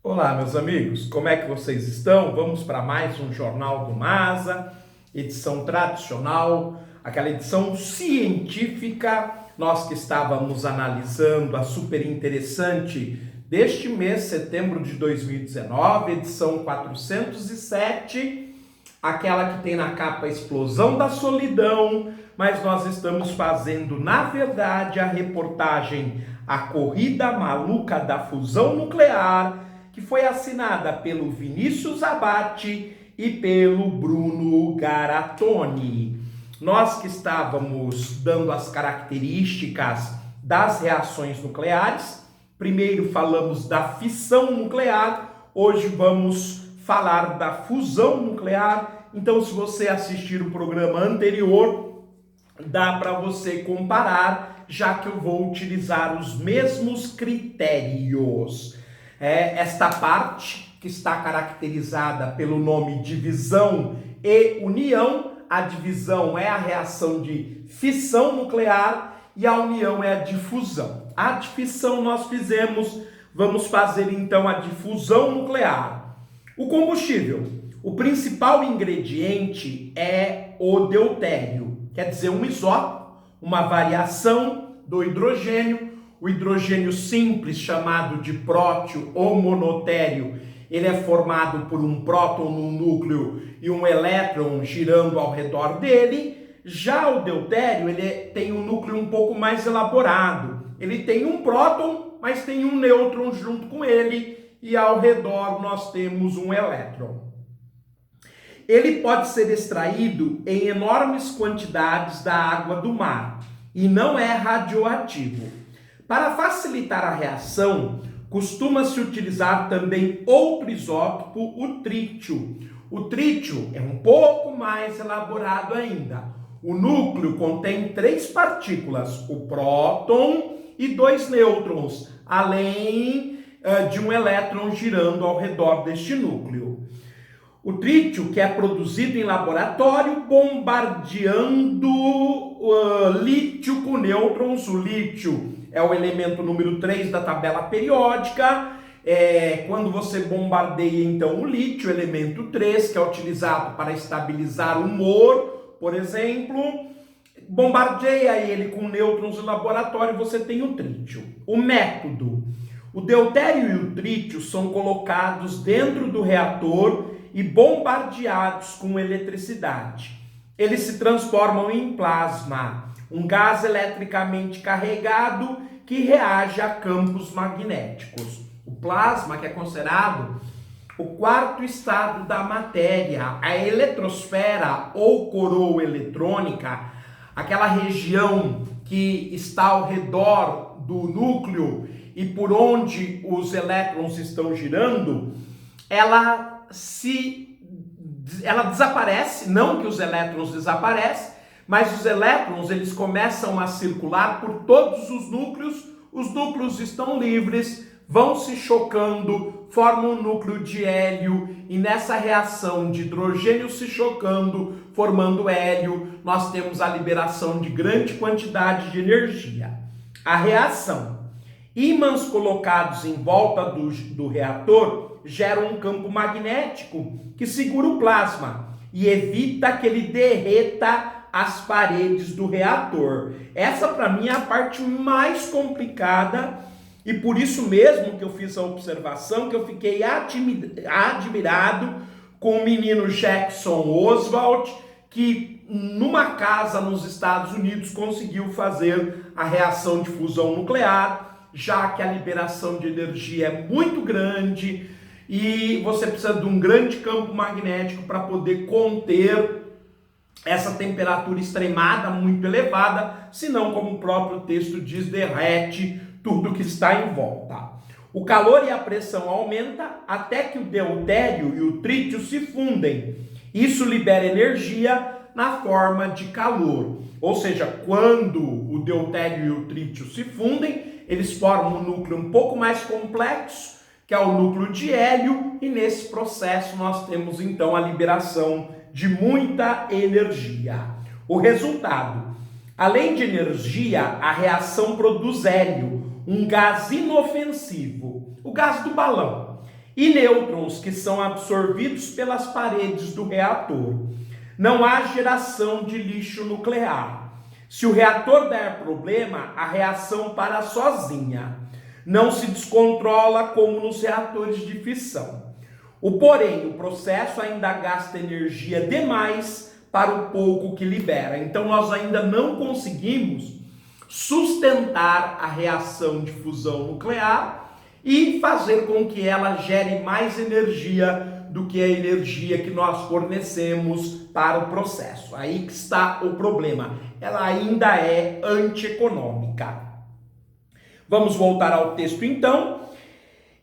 Olá, meus amigos, como é que vocês estão? Vamos para mais um Jornal do MASA, edição tradicional, aquela edição científica. Nós que estávamos analisando a super interessante deste mês, setembro de 2019, edição 407, aquela que tem na capa a explosão da solidão, mas nós estamos fazendo, na verdade, a reportagem A Corrida Maluca da Fusão Nuclear, que foi assinada pelo Vinícius Abate e pelo Bruno Garatoni. Nós que estávamos dando as características das reações nucleares, primeiro falamos da fissão nuclear, hoje vamos falar da fusão nuclear. Então, se você assistir o programa anterior, dá para você comparar, já que eu vou utilizar os mesmos critérios. Esta parte que está caracterizada pelo nome divisão e união. A divisão é a reação de fissão nuclear e a união é a difusão. A difissão nós fizemos, vamos fazer então a difusão nuclear. O combustível, o principal ingrediente é o deutério, quer dizer, um isótopo, uma variação do hidrogênio. O hidrogênio simples, chamado de prótio ou monotério, ele é formado por um próton no núcleo e um elétron girando ao redor dele. Já o deutério, ele tem um núcleo um pouco mais elaborado. Ele tem um próton, mas tem um nêutron junto com ele e ao redor nós temos um elétron. Ele pode ser extraído em enormes quantidades da água do mar e não é radioativo. Para facilitar a reação, costuma-se utilizar também outro isótopo, o trítio. O trítio é um pouco mais elaborado ainda. O núcleo contém 3 partículas, o próton e 2 nêutrons, além de um elétron girando ao redor deste núcleo. O trítio, que é produzido em laboratório, bombardeando lítio com nêutrons. O lítio é o elemento número 3 da tabela periódica. Quando você bombardeia, então, o lítio, elemento 3, que é utilizado para estabilizar o humor, por exemplo, bombardeia ele com nêutrons em laboratório, você tem o trítio. O método: o deutério e o trítio são colocados dentro do reator e bombardeados com eletricidade. Eles se transformam em plasma, um gás eletricamente carregado que reage a campos magnéticos. O plasma, que é considerado o 4º estado da matéria, a eletrosfera ou coroa eletrônica, aquela região que está ao redor do núcleo e por onde os elétrons estão girando, ela desaparece, não que os elétrons desaparecem, mas os elétrons eles começam a circular por todos os núcleos estão livres, vão se chocando, formam um núcleo de hélio e nessa reação de hidrogênio se chocando, formando hélio, nós temos a liberação de grande quantidade de energia. A reação: ímãs colocados em volta do reator geram um campo magnético que segura o plasma e evita que ele derreta as paredes do reator. Essa, para mim, é a parte mais complicada e por isso mesmo que eu fiz a observação, que eu fiquei admirado com o menino Jackson Oswald, que numa casa nos Estados Unidos conseguiu fazer a reação de fusão nuclear, já que a liberação de energia é muito grande e você precisa de um grande campo magnético para poder conter essa temperatura extremada, muito elevada, senão, como o próprio texto diz, derrete tudo que está em volta. O calor e a pressão aumentam até que o deutério e o trítio se fundem. Isso libera energia na forma de calor. Ou seja, quando o deutério e o trítio se fundem, eles formam um núcleo um pouco mais complexo, que é o núcleo de hélio, e nesse processo nós temos então a liberação de muita energia. O resultado: além de energia, a reação produz hélio, um gás inofensivo, o gás do balão. e nêutrons que são absorvidos pelas paredes do reator. Não há geração de lixo nuclear. Se o reator der problema, a reação para sozinha. Não se descontrola como nos reatores de fissão. Porém, o processo ainda gasta energia demais para o pouco que libera. Então, nós ainda não conseguimos sustentar a reação de fusão nuclear e fazer com que ela gere mais energia do que a energia que nós fornecemos para o processo. Aí que está o problema. Ela ainda é antieconômica. Vamos voltar ao texto então.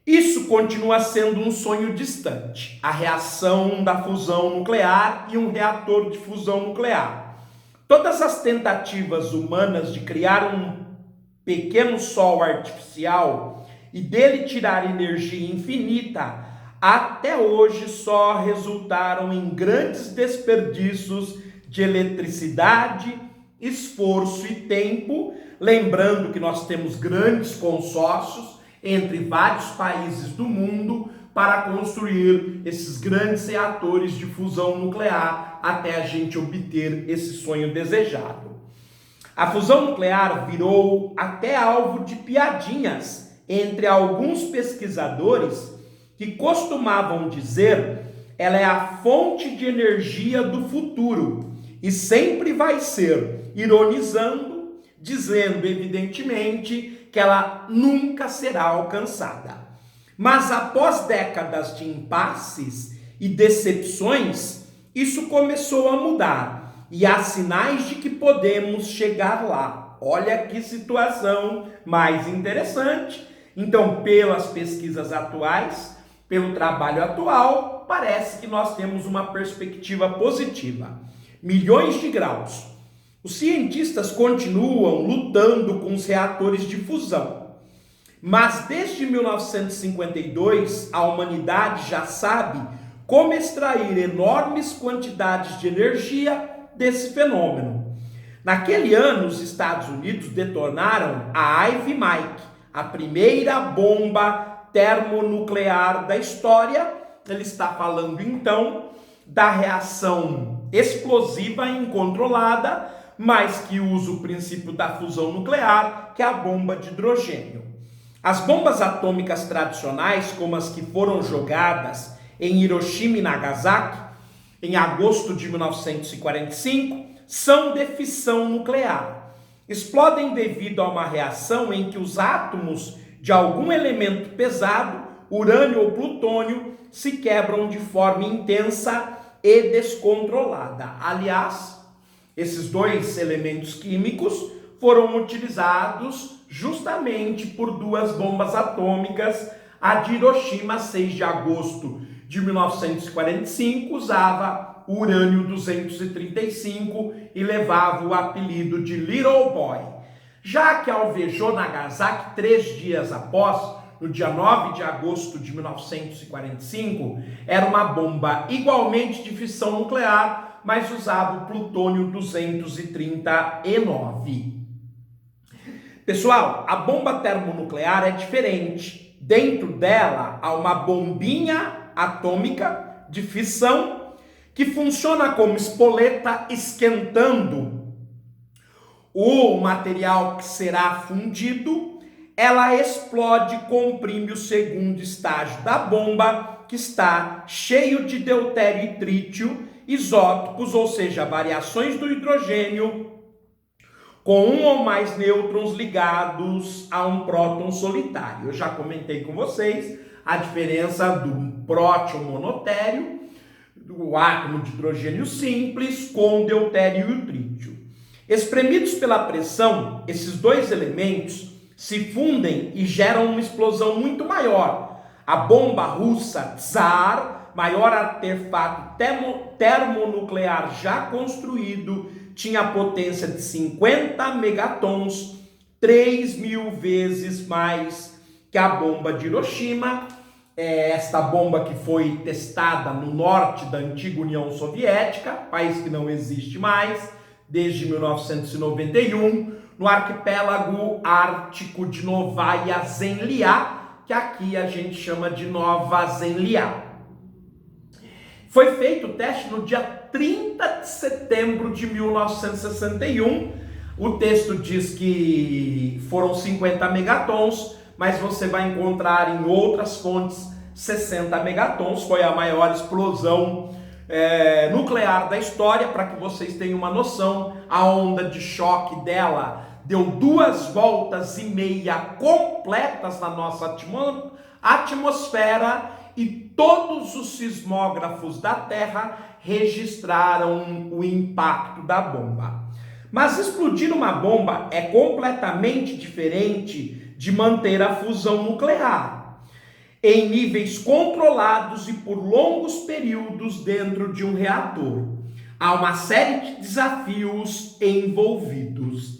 Isso continua sendo um sonho distante. A reação da fusão nuclear e um reator de fusão nuclear. Todas as tentativas humanas de criar um pequeno sol artificial e dele tirar energia infinita, até hoje só resultaram em grandes desperdícios de eletricidade, esforço e tempo, lembrando que nós temos grandes consórcios entre vários países do mundo para construir esses grandes reatores de fusão nuclear até a gente obter esse sonho desejado. A fusão nuclear virou até alvo de piadinhas entre alguns pesquisadores que costumavam dizer ela é a fonte de energia do futuro e sempre vai ser, ironizando, dizendo evidentemente que ela nunca será alcançada. Mas após décadas de impasses e decepções, isso começou a mudar e há sinais de que podemos chegar lá. Olha que situação mais interessante. Então, pelas pesquisas atuais, pelo trabalho atual, parece que nós temos uma perspectiva positiva. Milhões de graus. Os cientistas continuam lutando com os reatores de fusão. Mas desde 1952, a humanidade já sabe como extrair enormes quantidades de energia desse fenômeno. Naquele ano, os Estados Unidos detonaram a Ivy Mike, a primeira bomba termonuclear da história. Ele está falando então da reação explosiva incontrolada, mas que usa o princípio da fusão nuclear, que é a bomba de hidrogênio. As bombas atômicas tradicionais, como as que foram jogadas em Hiroshima e Nagasaki, em agosto de 1945, são de fissão nuclear. Explodem devido a uma reação em que os átomos de algum elemento pesado, urânio ou plutônio, se quebram de forma intensa e descontrolada. Aliás, esses dois elementos químicos foram utilizados justamente por duas bombas atômicas. A de Hiroshima, 6 de agosto de 1945, usava o urânio-235 e levava o apelido de Little Boy. Já que a alvejou Nagasaki 3 dias após, no dia 9 de agosto de 1945, era uma bomba igualmente de fissão nuclear, mas usava o plutônio-239. Pessoal, a bomba termonuclear é diferente. Dentro dela há uma bombinha atômica de fissão que funciona como espoleta esquentando o material que será fundido. Ela explode e comprime o segundo estágio da bomba, que está cheio de deutério e trítio, isótopos, ou seja, variações do hidrogênio, com um ou mais nêutrons ligados a um próton solitário. Eu já comentei com vocês a diferença do próton monotério, do átomo de hidrogênio simples, com o deutério e o trítio. Espremidos pela pressão, esses dois elementos se fundem e geram uma explosão muito maior. A bomba russa Tsar, maior artefato termonuclear já construído, tinha potência de 50 megatons, 3.000 vezes mais que a bomba de Hiroshima. Esta bomba que foi testada no norte da antiga União Soviética, país que não existe mais, desde 1991, no arquipélago ártico de Novaya Zemlya, que aqui a gente chama de Nova Zenliá. Foi feito o teste no dia 30 de setembro de 1961. O texto diz que foram 50 megatons, mas você vai encontrar em outras fontes 60 megatons. Foi a maior explosão nuclear da história. Para que vocês tenham uma noção, a onda de choque dela deu 2,5 voltas completas na nossa atmosfera, e todos os sismógrafos da Terra registraram o impacto da bomba. Mas explodir uma bomba é completamente diferente de manter a fusão nuclear em níveis controlados e por longos períodos dentro de um reator. Há uma série de desafios envolvidos.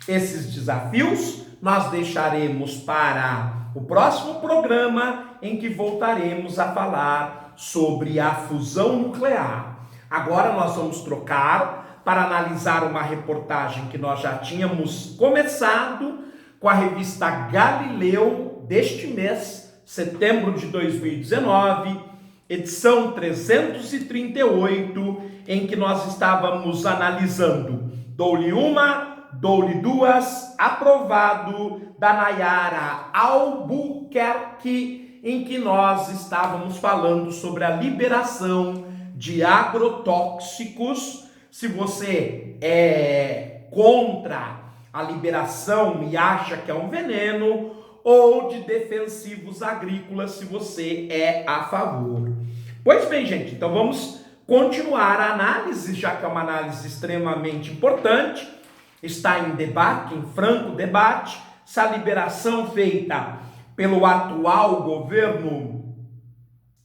Esses desafios nós deixaremos para o próximo programa, em que voltaremos a falar sobre a fusão nuclear. Agora nós vamos trocar para analisar uma reportagem que nós já tínhamos começado com a revista Galileu deste mês, setembro de 2019, edição 338, em que nós estávamos analisando Dou-lhe uma, dou-lhe duas, aprovado, da Nayara Albuquerque, em que nós estávamos falando sobre a liberação de agrotóxicos. Se você é contra a liberação e acha que é um veneno, ou de defensivos agrícolas, se você é a favor. Pois bem, gente, então vamos continuar a análise, já que é uma análise extremamente importante. Está em debate, em franco debate, se a liberação feita pelo atual governo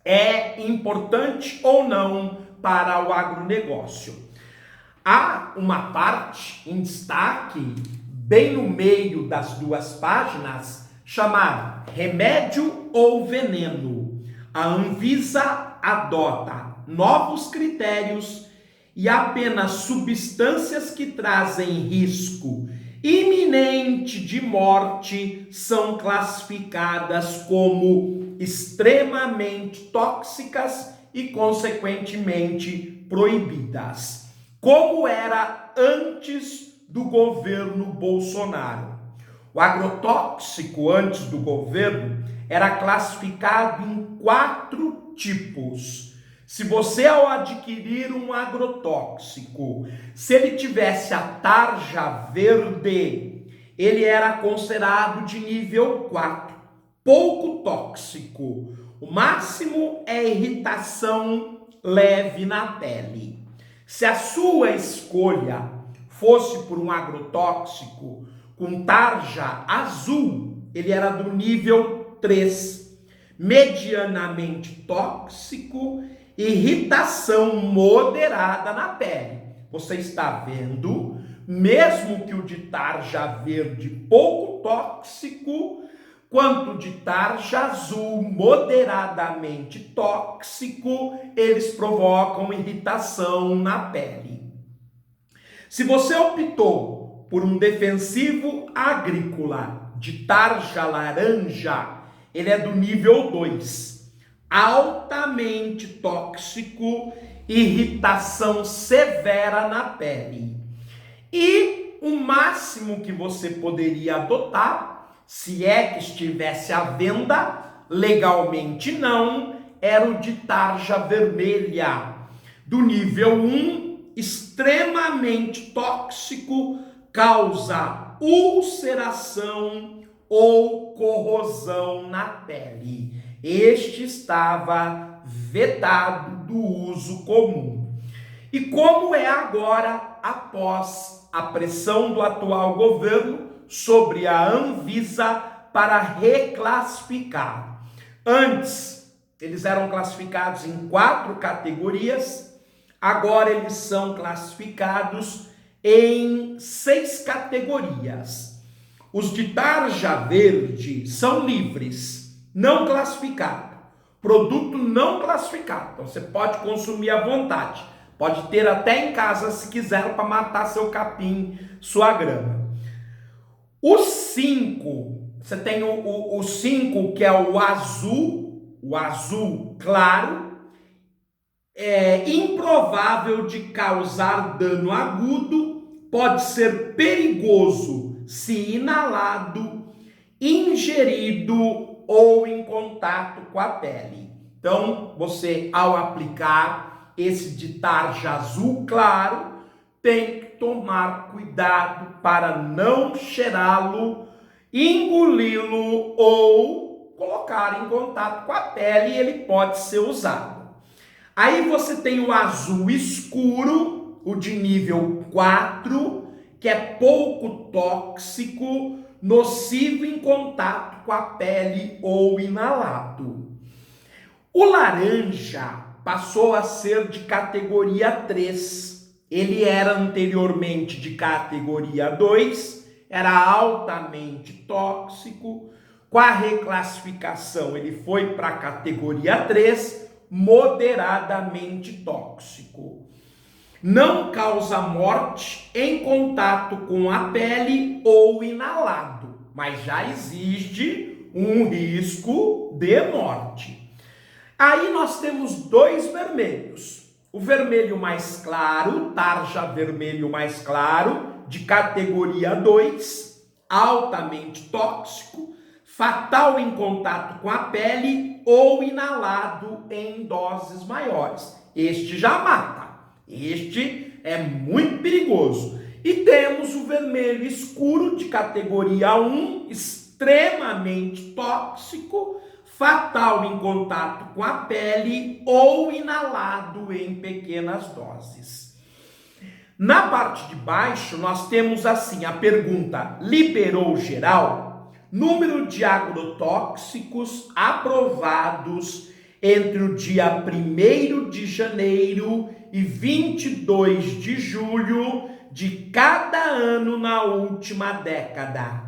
é importante ou não para o agronegócio. Há uma parte em destaque, bem no meio das duas páginas, chamada Remédio ou Veneno. A Anvisa adota novos critérios e apenas substâncias que trazem risco iminente de morte são classificadas como extremamente tóxicas e, consequentemente, proibidas, como era antes do governo Bolsonaro. O agrotóxico, antes do governo, era classificado em 4 tipos. Se você, ao adquirir um agrotóxico, se ele tivesse a tarja verde, ele era considerado de nível 4, pouco tóxico. O máximo é irritação leve na pele. Se a sua escolha fosse por um agrotóxico com tarja azul, ele era do nível 3, medianamente tóxico, irritação moderada na pele. Você está vendo, mesmo que o de tarja verde pouco tóxico, quanto de tarja azul moderadamente tóxico, eles provocam irritação na pele. Se você optou por um defensivo agrícola de tarja laranja, ele é do nível 2. Altamente tóxico, irritação severa na pele. E o máximo que você poderia adotar, se é que estivesse à venda, legalmente não, era o de tarja vermelha, do nível 1, extremamente tóxico, causa ulceração ou corrosão na pele. Este estava vetado do uso comum. E como é agora, após a pressão do atual governo sobre a Anvisa para reclassificar? Antes, eles eram classificados em 4 categorias, agora eles são classificados em 6 categorias. Os de tarja verde são livres, não classificado, produto não classificado, então você pode consumir à vontade, pode ter até em casa se quiser para matar seu capim, sua grama. Os 5 Você tem o 5, que é o azul claro, é improvável de causar dano agudo, pode ser perigoso se inalado, ingerido ou em contato com a pele. Então, você, ao aplicar esse de tarja azul claro, tem que tomar cuidado para não cheirá-lo, engoli-lo ou colocar em contato com a pele e ele pode ser usado. Aí você tem o azul escuro, o de nível 4, que é pouco tóxico, nocivo em contato com a pele ou inalado. O laranja passou a ser de categoria 3. Ele era anteriormente de categoria 2, era altamente tóxico. Com a reclassificação, ele foi para a categoria 3, moderadamente tóxico. Não causa morte em contato com a pele ou inalado, mas já existe um risco de morte. Aí nós temos dois vermelhos. O vermelho mais claro, tarja vermelho mais claro, de categoria 2, altamente tóxico, fatal em contato com a pele ou inalado em doses maiores. Este já mata. Este é muito perigoso. E temos o vermelho escuro de categoria 1, extremamente tóxico, fatal em contato com a pele ou inalado em pequenas doses. Na parte de baixo, nós temos assim a pergunta: liberou geral? Número de agrotóxicos aprovados entre o dia 1º de janeiro e 22 de julho de cada ano na última década.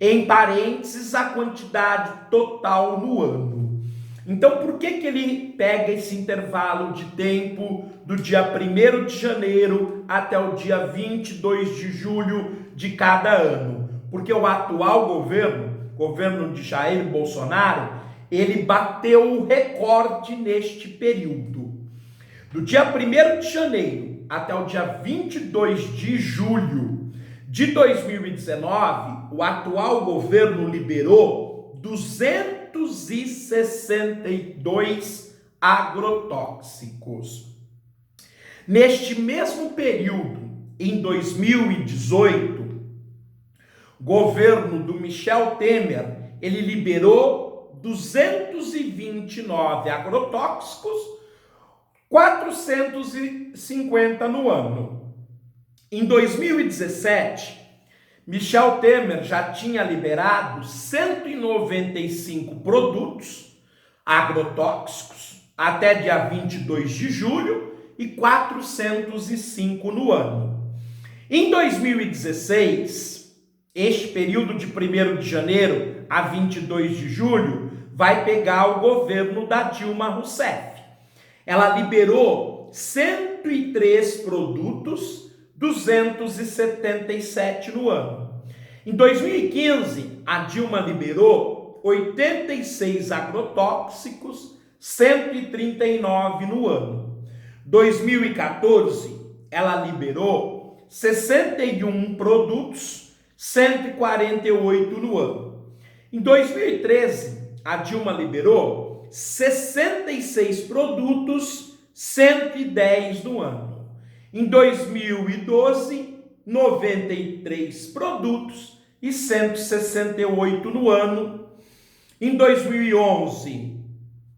Em parênteses, a quantidade total no ano. Então, por que ele pega esse intervalo de tempo do dia 1º de janeiro até o dia 22 de julho de cada ano? Porque o atual governo de Jair Bolsonaro, ele bateu o recorde neste período. Do dia 1º de janeiro até o dia 22 de julho de 2019, o atual governo liberou 262 agrotóxicos. Neste mesmo período, em 2018, o governo do Michel Temer, ele liberou 229 agrotóxicos, 450 no ano. Em 2017, Michel Temer já tinha liberado 195 produtos agrotóxicos até dia 22 de julho e 405 no ano. Em 2016, este período de 1º de janeiro a 22 de julho vai pegar o governo da Dilma Rousseff. Ela liberou 103 produtos, 277 no ano. Em 2015, a Dilma liberou 86 agrotóxicos, 139 no ano. 2014, ela liberou 61 produtos, 148 no ano. Em 2013, a Dilma liberou 66 produtos, 110 no ano. Em 2012, 93 produtos e 168 no ano. Em 2011,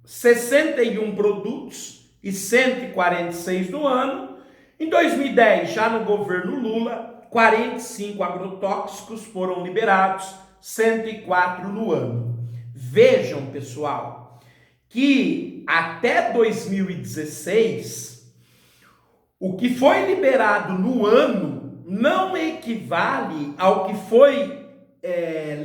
61 produtos e 146 no ano. Em 2010, já no governo Lula, 45 agrotóxicos foram liberados, 104 no ano. Vejam, pessoal, que até 2016, o que foi liberado no ano não equivale ao que foi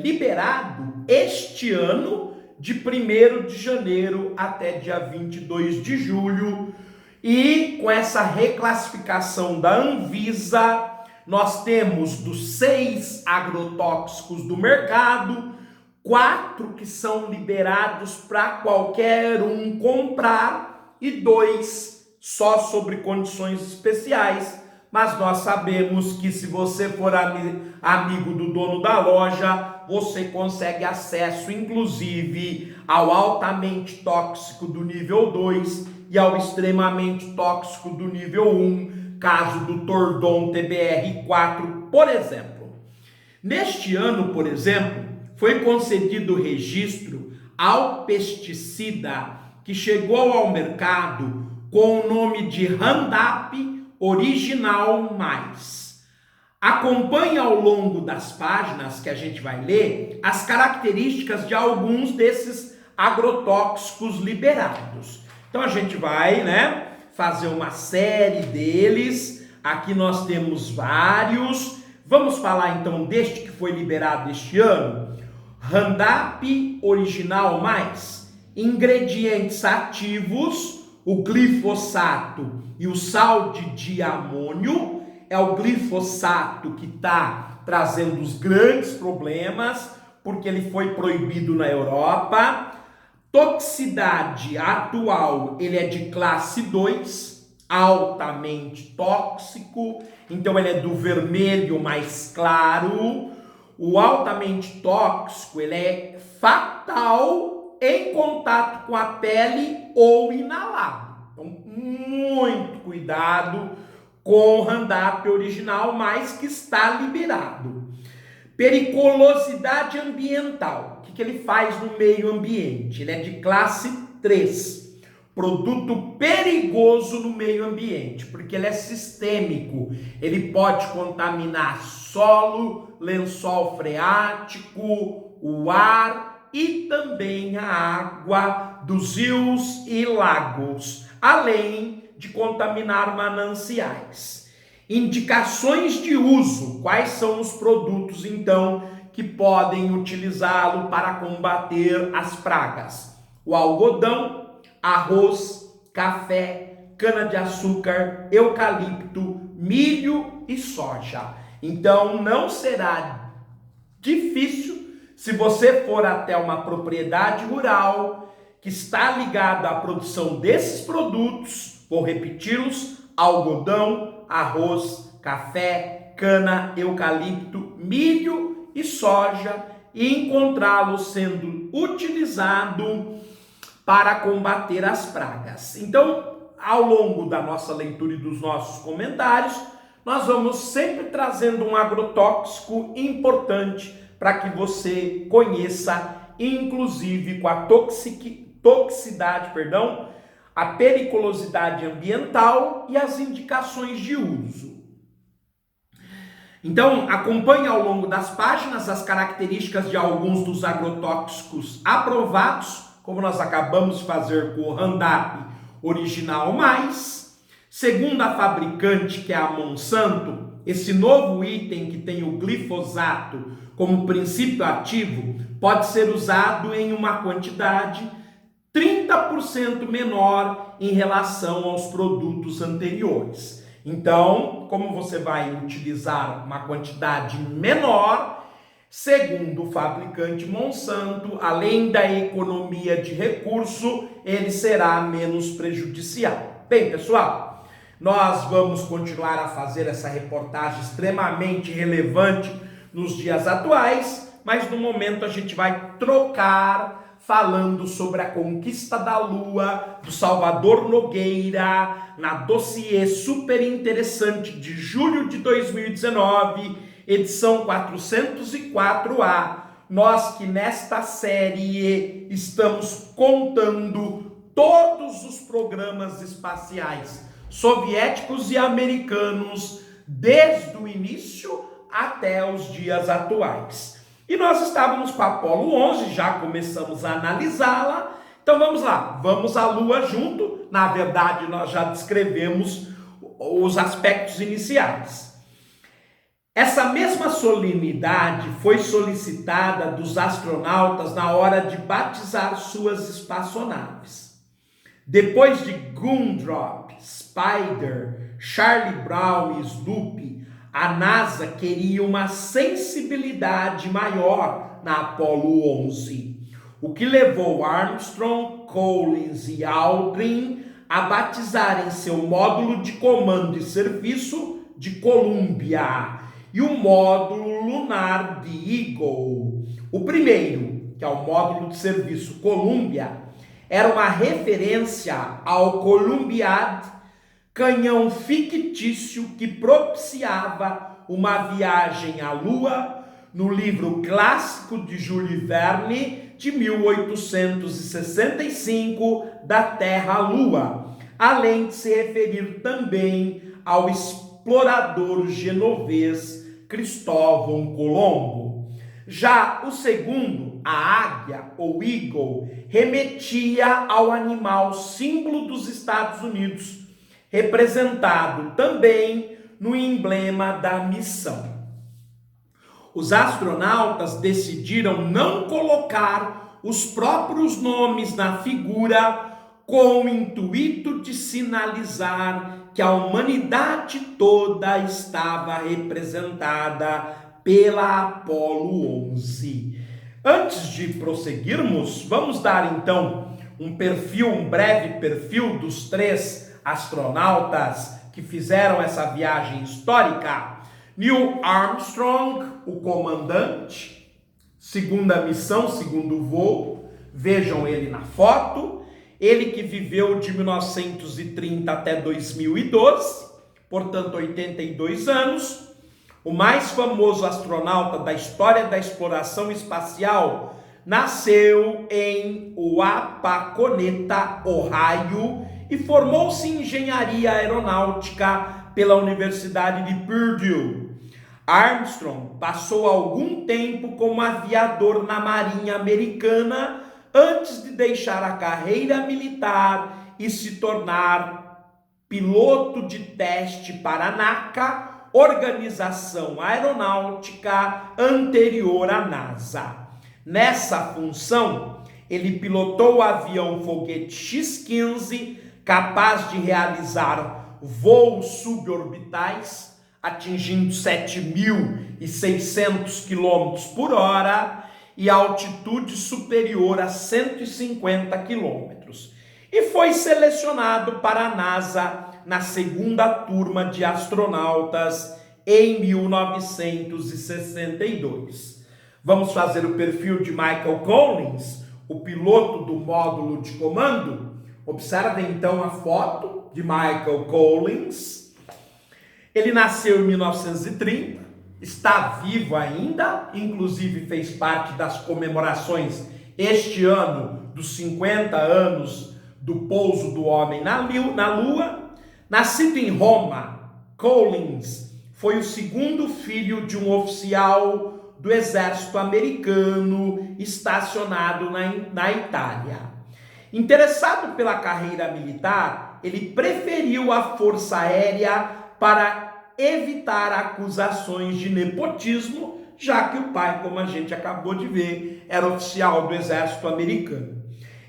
liberado este ano, de 1º de janeiro até dia 22 de julho. E com essa reclassificação da Anvisa, nós temos dos 6 agrotóxicos do mercado, 4 que são liberados para qualquer um comprar e 2 só sobre condições especiais. Mas nós sabemos que se você for amigo do dono da loja, você consegue acesso inclusive ao altamente tóxico do nível 2 e ao extremamente tóxico do nível 1, caso do Tordon TBR4, por exemplo. Neste ano, por exemplo, foi concedido registro ao pesticida que chegou ao mercado com o nome de Roundup Original Mais. Acompanhe ao longo das páginas que a gente vai ler as características de alguns desses agrotóxicos liberados. Então a gente vai, fazer uma série deles. Aqui nós temos vários. Vamos falar então deste que foi liberado este ano. Roundup Original Mais. Ingredientes ativos: o glifosato e o sal de diamônio. É o glifosato que está trazendo os grandes problemas, porque ele foi proibido na Europa. Toxicidade atual, ele é de classe 2, altamente tóxico, então ele é do vermelho mais claro. O altamente tóxico, ele é fatal em contato com a pele ou inalado. Então, muito cuidado com o Roundup Original Mais, que está liberado. Periculosidade ambiental. O que ele faz no meio ambiente? Ele é de classe 3. Produto perigoso no meio ambiente, porque ele é sistêmico. Ele pode contaminar solo, lençol freático, o ar e também a água dos rios e lagos, além de contaminar mananciais. Indicações de uso. Quais são os produtos, então, que podem utilizá-lo para combater as pragas? O algodão, arroz, café, cana-de-açúcar, eucalipto, milho e soja. Então, não será difícil, se você for até uma propriedade rural que está ligada à produção desses produtos, vou repeti-los: algodão, arroz, café, cana, eucalipto, milho e soja, e encontrá-lo sendo utilizado para combater as pragas. Então, ao longo da nossa leitura e dos nossos comentários, nós vamos sempre trazendo um agrotóxico importante para que você conheça, inclusive com a toxicidade, a periculosidade ambiental e as indicações de uso. Então, acompanhe ao longo das páginas as características de alguns dos agrotóxicos aprovados, como nós acabamos de fazer com o Roundup Original Mais. Segundo a fabricante, que é a Monsanto, esse novo item que tem o glifosato como princípio ativo pode ser usado em uma quantidade 30% menor em relação aos produtos anteriores. Então, como você vai utilizar uma quantidade menor, segundo o fabricante Monsanto, além da economia de recurso, ele será menos prejudicial. Bem, pessoal, nós vamos continuar a fazer essa reportagem extremamente relevante nos dias atuais, mas no momento a gente vai trocar falando sobre a conquista da Lua, do Salvador Nogueira, na dossiê super interessante de julho de 2019, edição 404A. Nós que nesta série estamos contando todos os programas espaciais soviéticos e americanos desde o início até os dias atuais. E nós estávamos com a Apollo 11, já começamos a analisá-la. Então vamos lá, vamos à Lua junto. Na verdade, nós já descrevemos os aspectos iniciais. Essa mesma solenidade foi solicitada dos astronautas na hora de batizar suas espaçonaves. Depois de Gundrop, Spider, Charlie Brown e Snoopy, a NASA queria uma sensibilidade maior na Apollo 11, o que levou Armstrong, Collins e Aldrin a batizarem seu módulo de comando e serviço de Columbia e o módulo lunar de Eagle. O primeiro, que é o módulo de serviço Columbia, era uma referência ao Columbiad, canhão fictício que propiciava uma viagem à Lua no livro clássico de Jules Verne de 1865, Da Terra à Lua, além de se referir também ao explorador genovês Cristóvão Colombo. Já o segundo, a águia ou Eagle, remetia ao animal símbolo dos Estados Unidos, representado também no emblema da missão. Os astronautas decidiram não colocar os próprios nomes na figura com o intuito de sinalizar que a humanidade toda estava representada pela Apollo 11. Antes de prosseguirmos, vamos dar então um breve perfil dos 3 astronautas que fizeram essa viagem histórica. Neil Armstrong, o comandante, segunda missão, segundo voo, vejam ele na foto, ele que viveu de 1930 até 2012, portanto 82 anos, o mais famoso astronauta da história da exploração espacial, nasceu em Wapakoneta, Ohio, e formou-se em engenharia aeronáutica pela Universidade de Purdue. Armstrong passou algum tempo como aviador na Marinha Americana antes de deixar a carreira militar e se tornar piloto de teste para a NACA, organização aeronáutica anterior à NASA. Nessa função, ele pilotou o avião foguete X-15, capaz de realizar voos suborbitais, atingindo 7.600 km por hora e altitude superior a 150 km. E foi selecionado para a NASA na segunda turma de astronautas em 1962. Vamos fazer o perfil de Michael Collins, o piloto do módulo de comando. Observem então a foto de Michael Collins. Ele nasceu em 1930, está vivo ainda, inclusive fez parte das comemorações este ano dos 50 anos do pouso do homem na Lua. Nascido em Roma, Collins foi o segundo filho de um oficial do exército americano estacionado na Itália. Interessado pela carreira militar, ele preferiu a Força Aérea para evitar acusações de nepotismo, já que o pai, como a gente acabou de ver, era oficial do exército americano.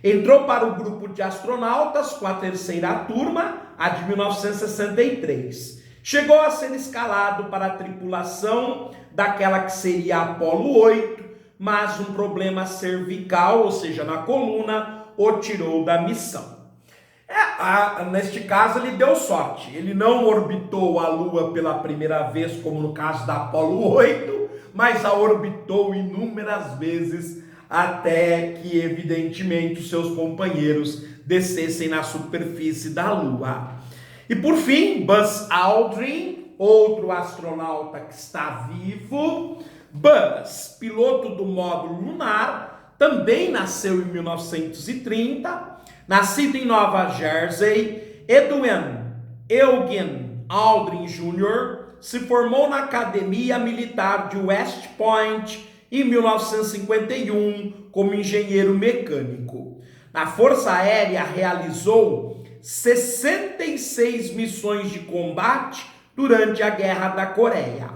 Entrou para o grupo de astronautas com a terceira turma, a de 1963. Chegou a ser escalado para a tripulação daquela que seria a Apollo 8, mas um problema cervical, ou seja, na coluna, o tirou da missão. Neste caso, ele deu sorte. Ele não orbitou a Lua pela primeira vez, como no caso da Apollo 8, mas a orbitou inúmeras vezes até que, evidentemente, os seus companheiros descessem na superfície da Lua. E, por fim, Buzz Aldrin, outro astronauta que está vivo. Buzz, piloto do módulo lunar, também nasceu em 1930, nascido em Nova Jersey. Edwin Eugene Aldrin Jr. se formou na Academia Militar de West Point em 1951 como engenheiro mecânico. Na Força Aérea realizou 66 missões de combate durante a Guerra da Coreia.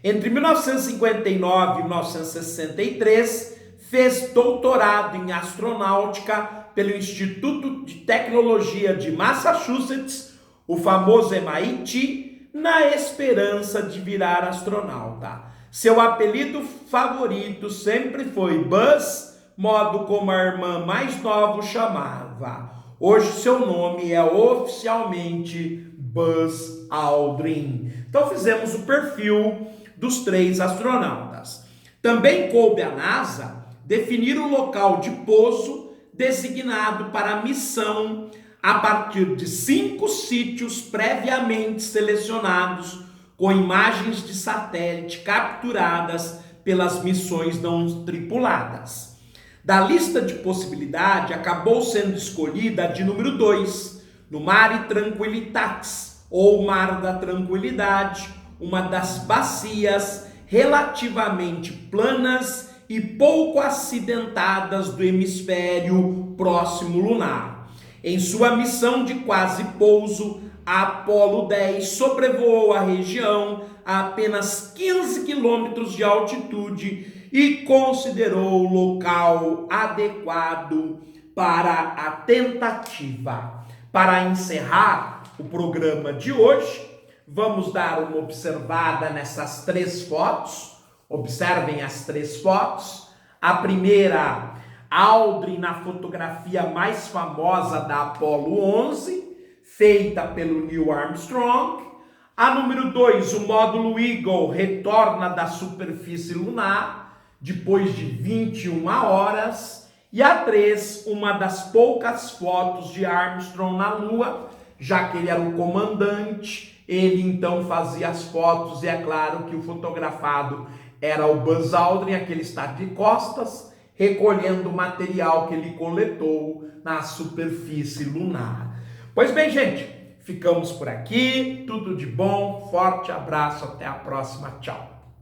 Entre 1959 e 1963, fez doutorado em astronáutica pelo Instituto de Tecnologia de Massachusetts, o famoso MIT, na esperança de virar astronauta. Seu apelido favorito sempre foi Buzz, modo como a irmã mais nova o chamava. Hoje seu nome é oficialmente Buzz Aldrin. Então fizemos o perfil dos 3 astronautas. Também coube à NASA definir o local de pouso designado para a missão a partir de 5 sítios previamente selecionados com imagens de satélite capturadas pelas missões não tripuladas. Da lista de possibilidade, acabou sendo escolhida a de número 2, no Mare Tranquillitatis, ou Mar da Tranquilidade, uma das bacias relativamente planas e pouco acidentadas do hemisfério próximo lunar. Em sua missão de quase pouso, a Apollo 10 sobrevoou a região a apenas 15 quilômetros de altitude e considerou o local adequado para a tentativa. Para encerrar o programa de hoje, vamos dar uma observada nessas 3 fotos. Observem as 3 fotos. A primeira, Aldrin na fotografia mais famosa da Apollo 11, feita pelo Neil Armstrong. A número 2, o módulo Eagle retorna da superfície lunar depois de 21 horas. E a 3, uma das poucas fotos de Armstrong na Lua, já que ele era o comandante, ele então fazia as fotos e é claro que o fotografado era o Buzz Aldrin, aquele está de costas, recolhendo o material que ele coletou na superfície lunar. Pois bem, gente, ficamos por aqui, tudo de bom, forte abraço, até a próxima, tchau.